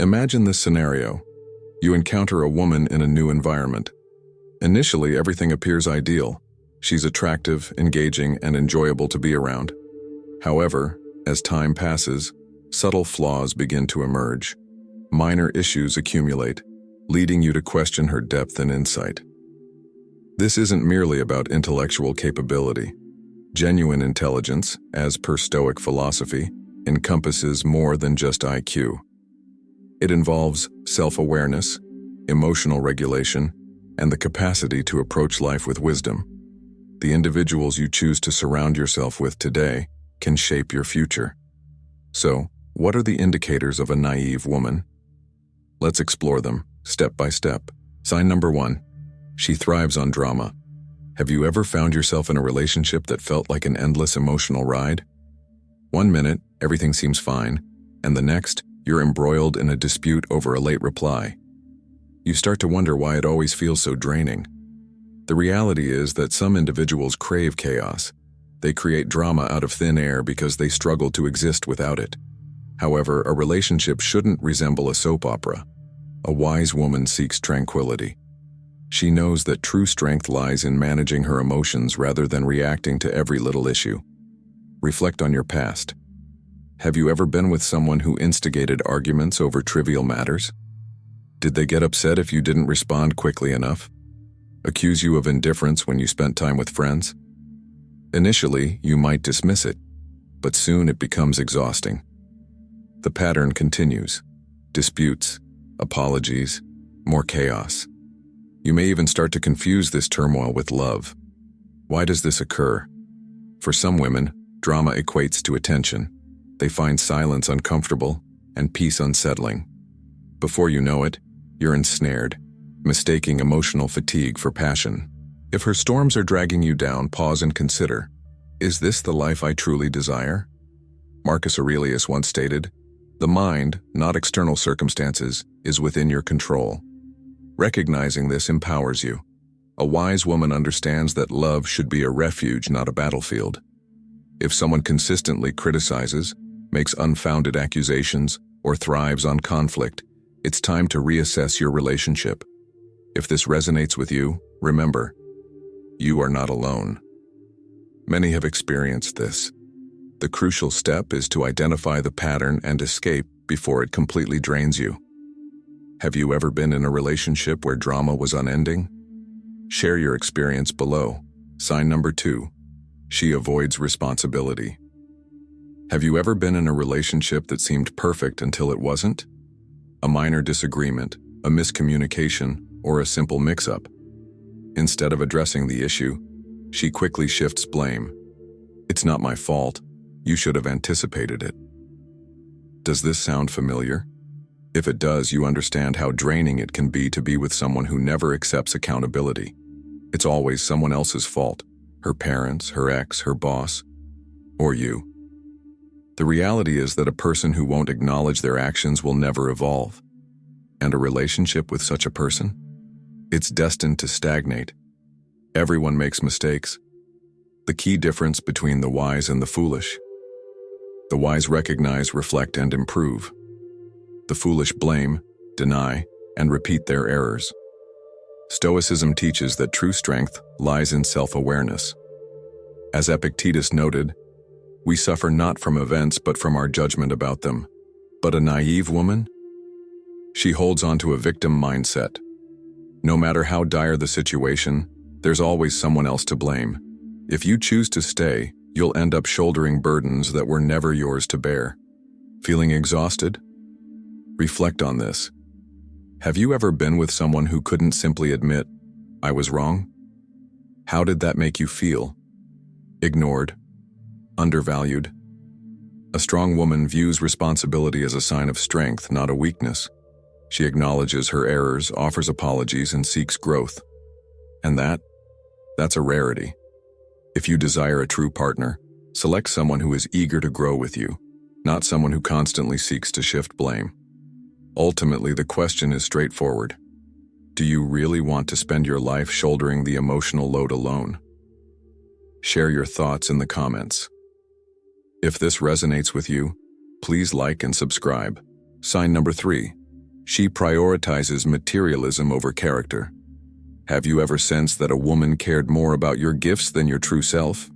Imagine this scenario. You encounter a woman in a new environment. Initially, everything appears ideal. She's attractive, engaging, and enjoyable to be around. However, as time passes, subtle flaws begin to emerge. Minor issues accumulate, leading you to question her depth and insight. This isn't merely about intellectual capability. Genuine intelligence, as per Stoic philosophy, encompasses more than just IQ. It involves self-awareness, emotional regulation, and the capacity to approach life with wisdom. The individuals you choose to surround yourself with today can shape your future. So, what are the indicators of a naive woman? Let's explore them, step by step. Sign number 1. She thrives on drama. Have you ever found yourself in a relationship that felt like an endless emotional ride? One minute, everything seems fine, and the next, you're embroiled in a dispute over a late reply. You start to wonder why it always feels so draining. The reality is that some individuals crave chaos. They create drama out of thin air because they struggle to exist without it. However, a relationship shouldn't resemble a soap opera. A wise woman seeks tranquility. She knows that true strength lies in managing her emotions rather than reacting to every little issue. Reflect on your past. Have you ever been with someone who instigated arguments over trivial matters? Did they get upset if you didn't respond quickly enough? Accuse you of indifference when you spent time with friends? Initially, you might dismiss it, but soon it becomes exhausting. The pattern continues. Disputes, apologies, more chaos. You may even start to confuse this turmoil with love. Why does this occur? For some women, drama equates to attention. They find silence uncomfortable and peace unsettling. Before you know it, you're ensnared, mistaking emotional fatigue for passion. If her storms are dragging you down, pause and consider, is this the life I truly desire? Marcus Aurelius once stated, "The mind, not external circumstances, is within your control." Recognizing this empowers you. A wise woman understands that love should be a refuge, not a battlefield. If someone consistently criticizes, makes unfounded accusations, or thrives on conflict, it's time to reassess your relationship. If this resonates with you, remember, you are not alone. Many have experienced this. The crucial step is to identify the pattern and escape before it completely drains you. Have you ever been in a relationship where drama was unending? Share your experience below. Sign number 2. She avoids responsibility. Have you ever been in a relationship that seemed perfect until it wasn't? A minor disagreement, a miscommunication, or a simple mix-up. Instead of addressing the issue, she quickly shifts blame. "It's not my fault. You should have anticipated it." Does this sound familiar? If it does, you understand how draining it can be to be with someone who never accepts accountability. It's always someone else's fault. Her parents, her ex, her boss, or you. The reality is that a person who won't acknowledge their actions will never evolve. And a relationship with such a person? It's destined to stagnate. Everyone makes mistakes. The key difference between the wise and the foolish. The wise recognize, reflect, and improve. The foolish blame, deny, and repeat their errors. Stoicism teaches that true strength lies in self-awareness. As Epictetus noted, we suffer not from events but from our judgment about them. But a naive woman? She holds on to a victim mindset. No matter how dire the situation, there's always someone else to blame. If you choose to stay, you'll end up shouldering burdens that were never yours to bear. Feeling exhausted? Reflect on this. Have you ever been with someone who couldn't simply admit, "I was wrong"? How did that make you feel? Ignored? Undervalued? A strong woman views responsibility as a sign of strength, not a weakness. She acknowledges her errors, offers apologies, and seeks growth. And that's a rarity. If you desire a true partner, select someone who is eager to grow with you, not someone who constantly seeks to shift blame. Ultimately, the question is straightforward. Do you really want to spend your life shouldering the emotional load alone? Share your thoughts in the comments. If this resonates with you, please like and subscribe. Sign number 3. She prioritizes materialism over character. Have you ever sensed that a woman cared more about your gifts than your true self?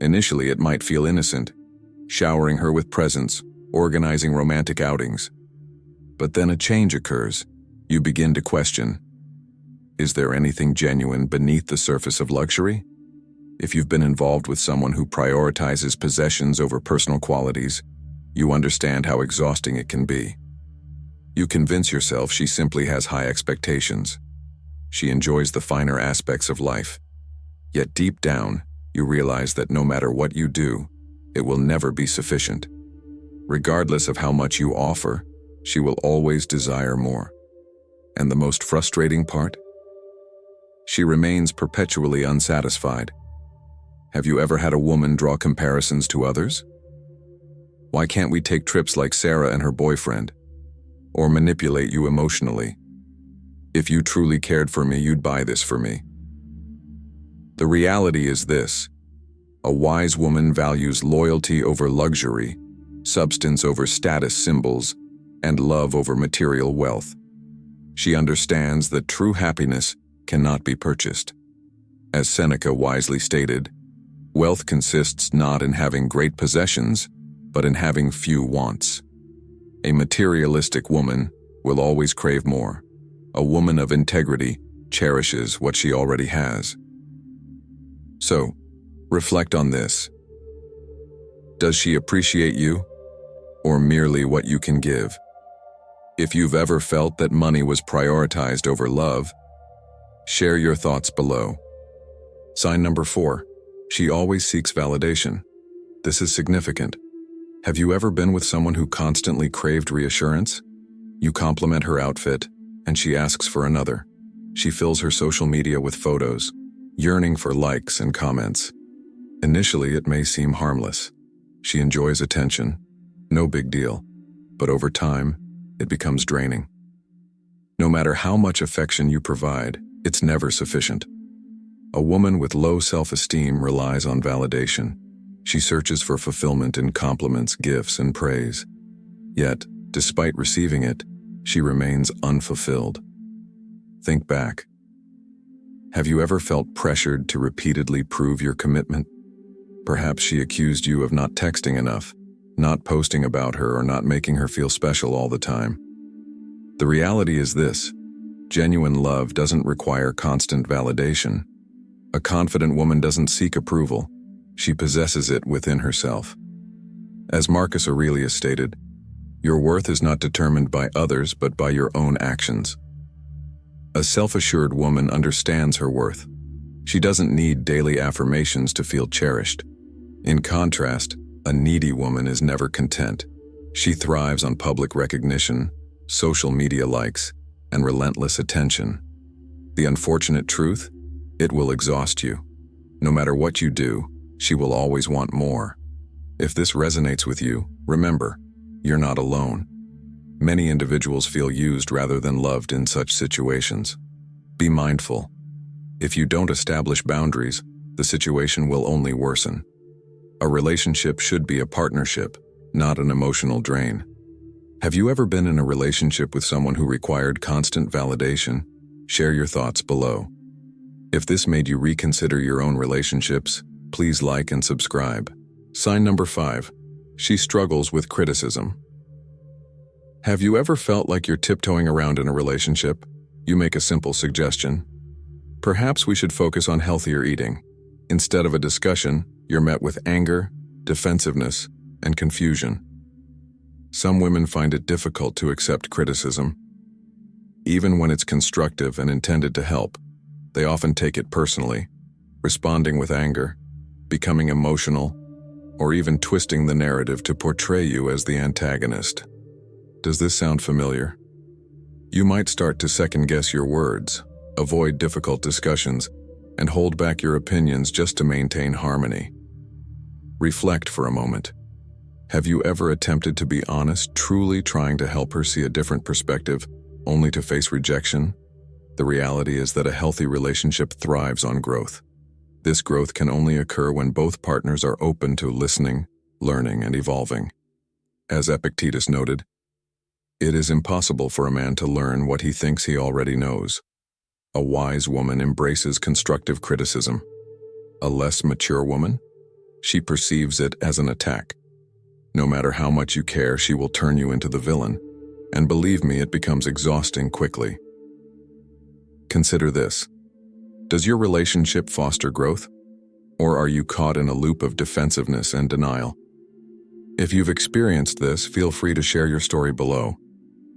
Initially, it might feel innocent, showering her with presents, organizing romantic outings. But then a change occurs. You begin to question, is there anything genuine beneath the surface of luxury? If you've been involved with someone who prioritizes possessions over personal qualities, you understand how exhausting it can be. You convince yourself she simply has high expectations. She enjoys the finer aspects of life. Yet deep down, you realize that no matter what you do, it will never be sufficient. Regardless of how much you offer, she will always desire more. And the most frustrating part? She remains perpetually unsatisfied. Have you ever had a woman draw comparisons to others? Why can't we take trips like Sarah and her boyfriend? Or manipulate you emotionally? If you truly cared for me, you'd buy this for me. The reality is this: a wise woman values loyalty over luxury, substance over status symbols, and love over material wealth. She understands that true happiness cannot be purchased. As Seneca wisely stated, wealth consists not in having great possessions, but in having few wants. A materialistic woman will always crave more. A woman of integrity cherishes what she already has. So, reflect on this. Does she appreciate you, or merely what you can give? If you've ever felt that money was prioritized over love, share your thoughts below. Sign number 4. She always seeks validation. This is significant. Have you ever been with someone who constantly craved reassurance? You compliment her outfit, and she asks for another. She fills her social media with photos, yearning for likes and comments. Initially, it may seem harmless. She enjoys attention, no big deal. But over time, it becomes draining. No matter how much affection you provide, it's never sufficient. A woman with low self-esteem relies on validation. She searches for fulfillment in compliments, gifts, and praise. Yet, despite receiving it, she remains unfulfilled. Think back. Have you ever felt pressured to repeatedly prove your commitment? Perhaps she accused you of not texting enough, not posting about her, or not making her feel special all the time. The reality is this: genuine love doesn't require constant validation. A confident woman doesn't seek approval. She possesses it within herself. As Marcus Aurelius stated, your worth is not determined by others but by your own actions. A self-assured woman understands her worth. She doesn't need daily affirmations to feel cherished. In contrast, a needy woman is never content. She thrives on public recognition, social media likes, and relentless attention. The unfortunate truth? It will exhaust you. No matter what you do, she will always want more. If this resonates with you, remember, you're not alone. Many individuals feel used rather than loved in such situations. Be mindful. If you don't establish boundaries, the situation will only worsen. A relationship should be a partnership, not an emotional drain. Have you ever been in a relationship with someone who required constant validation? Share your thoughts below. If this made you reconsider your own relationships, please like and subscribe. Sign number 5. She struggles with criticism. Have you ever felt like you're tiptoeing around in a relationship? You make a simple suggestion. Perhaps we should focus on healthier eating. Instead of a discussion, you're met with anger, defensiveness, and confusion. Some women find it difficult to accept criticism. Even when it's constructive and intended to help, they often take it personally, responding with anger, becoming emotional, or even twisting the narrative to portray you as the antagonist. Does this sound familiar? You might start to second-guess your words, avoid difficult discussions, and hold back your opinions just to maintain harmony. Reflect for a moment. Have you ever attempted to be honest, truly trying to help her see a different perspective, only to face rejection? The reality is that a healthy relationship thrives on growth. This growth can only occur when both partners are open to listening, learning, and evolving. As Epictetus noted, It is impossible for a man to learn what he thinks he already knows. A wise woman embraces constructive criticism. A less mature woman? She perceives it as an attack. No matter how much you care, she will turn you into the villain. And believe me, it becomes exhausting quickly. Consider this. Does your relationship foster growth? Or are you caught in a loop of defensiveness and denial? If you've experienced this, feel free to share your story below.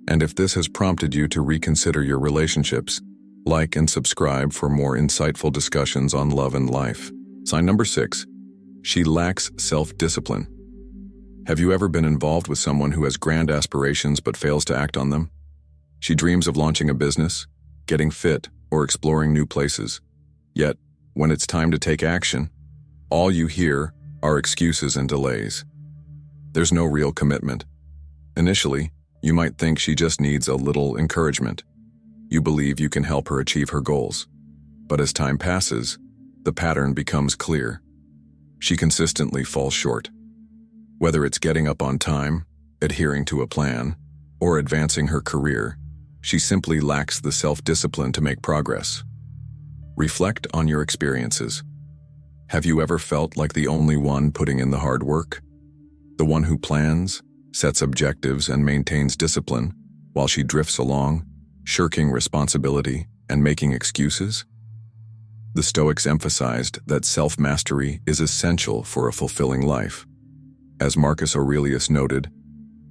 And if this has prompted you to reconsider your relationships, like and subscribe for more insightful discussions on love and life. Sign number 6. She lacks self-discipline. Have you ever been involved with someone who has grand aspirations but fails to act on them? She dreams of launching a business, getting fit, or exploring new places. Yet, when it's time to take action, all you hear are excuses and delays. There's no real commitment. Initially, you might think she just needs a little encouragement. You believe you can help her achieve her goals. But as time passes, the pattern becomes clear. She consistently falls short. Whether it's getting up on time, adhering to a plan, or advancing her career, she simply lacks the self-discipline to make progress. Reflect on your experiences. Have you ever felt like the only one putting in the hard work? The one who plans, sets objectives, and maintains discipline, while she drifts along, shirking responsibility and making excuses? The Stoics emphasized that self-mastery is essential for a fulfilling life. As Marcus Aurelius noted,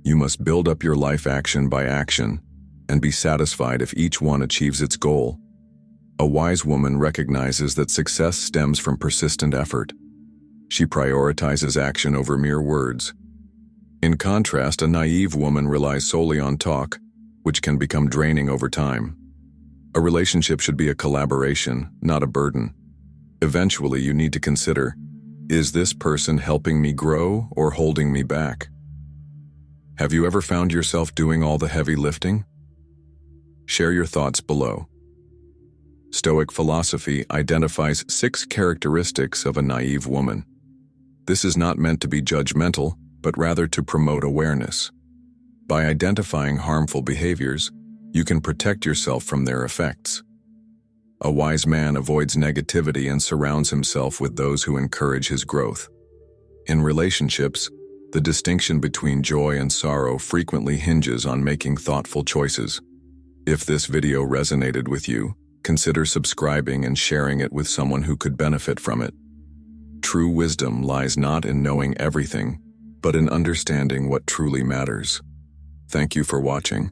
you must build up your life action by action and be satisfied if each one achieves its goal. A wise woman recognizes that success stems from persistent effort. She prioritizes action over mere words. In contrast, a naive woman relies solely on talk, which can become draining over time. A relationship should be a collaboration, not a burden. Eventually, you need to consider, is this person helping me grow or holding me back? Have you ever found yourself doing all the heavy lifting? Share your thoughts below. Stoic philosophy identifies 6 characteristics of a naive woman. This is not meant to be judgmental, but rather to promote awareness. By identifying harmful behaviors, you can protect yourself from their effects. A wise man avoids negativity and surrounds himself with those who encourage his growth. In relationships, the distinction between joy and sorrow frequently hinges on making thoughtful choices. If this video resonated with you, consider subscribing and sharing it with someone who could benefit from it. True wisdom lies not in knowing everything, but in understanding what truly matters. Thank you for watching.